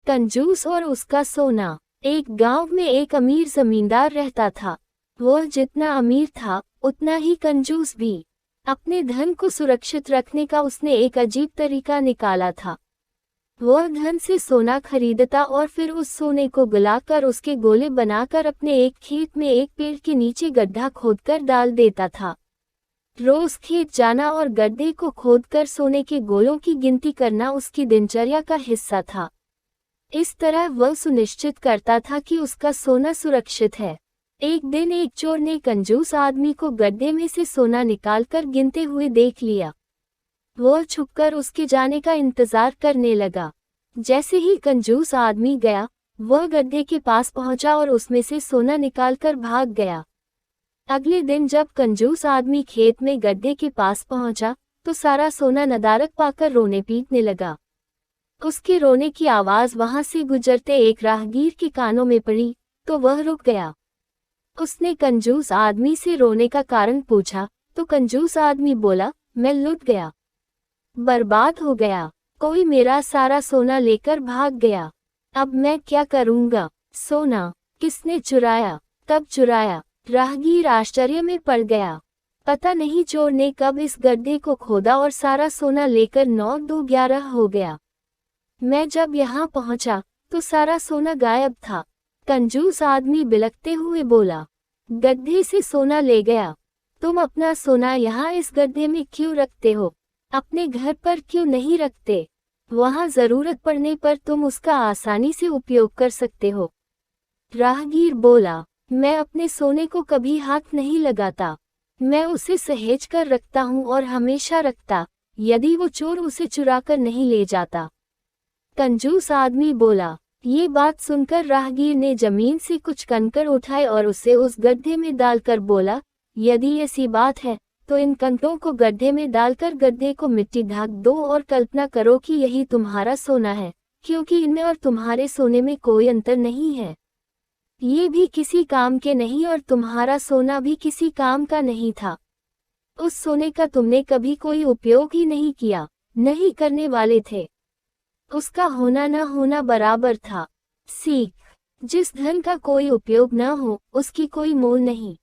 कंजूस और उसका सोना। एक गांव में एक अमीर जमींदार रहता था। वह जितना अमीर था उतना ही कंजूस भी। अपने धन को सुरक्षित रखने का उसने एक अजीब तरीका निकाला था। वह धन से सोना खरीदता और फिर उस सोने को गलाकर उसके गोले बनाकर अपने एक खेत में एक पेड़ के नीचे गड्ढा खोदकर डाल देता था। रोज खेत जाना और गड्ढे को खोदकर सोने के गोलों की गिनती करना उसकी दिनचर्या का हिस्सा था। इस तरह वह सुनिश्चित करता था कि उसका सोना सुरक्षित है। एक दिन एक चोर ने कंजूस आदमी को गड्ढे में से सोना निकालकर गिनते हुए देख लिया। वह छुपकर उसके जाने का इंतजार करने लगा। जैसे ही कंजूस आदमी गया, वह गड्ढे के पास पहुंचा और उसमें से सोना निकालकर भाग गया। अगले दिन जब कंजूस आदमी खेत में गड्ढे के पास पहुंचा, तो सारा सोना नदारद पाकर रोने पीटने लगा। उसके रोने की आवाज वहां से गुजरते एक राहगीर के कानों में पड़ी, तो वह रुक गया। उसने कंजूस आदमी से रोने का कारण पूछा, तो कंजूस आदमी बोला, मैं लुट गया, बर्बाद हो गया। कोई मेरा सारा सोना लेकर भाग गया। अब मैं क्या करूंगा? सोना किसने चुराया? कब चुराया? राहगीर आश्चर्य में पड़ गया। पता नहीं चोर ने कब इस गड्ढे को खोदा और सारा सोना लेकर 9-2-11 हो गया। मैं जब यहाँ पहुंचा तो सारा सोना गायब था। कंजूस आदमी बिलखते हुए बोला, गड्ढे से सोना ले गया। तुम अपना सोना यहाँ इस गड्ढे में क्यों रखते हो? अपने घर पर क्यों नहीं रखते? वहाँ जरूरत पड़ने पर तुम उसका आसानी से उपयोग कर सकते हो। राहगीर बोला, मैं अपने सोने को कभी हाथ नहीं लगाता। मैं उसे सहेज कर रखता हूँ और हमेशा रखता, यदि वो चोर उसे चुरा कर नहीं ले जाता। कंजूस आदमी बोला। ये बात सुनकर राहगीर ने जमीन से कुछ कंकड़ उठाए और उसे उस गड्ढे में डालकर बोला, यदि ऐसी बात है तो इन कंकड़ों को गड्ढे में डालकर गड्ढे को मिट्टी ढक दो और कल्पना करो कि यही तुम्हारा सोना है, क्योंकि इनमें और तुम्हारे सोने में कोई अंतर नहीं है। ये भी किसी काम के नहीं और तुम्हारा सोना भी किसी काम का नहीं था। उस सोने का तुमने कभी कोई उपयोग ही नहीं किया, नहीं करने वाले थे। उसका होना न होना बराबर था। सीख, जिस धन का कोई उपयोग न हो उसकी कोई मोल नहीं।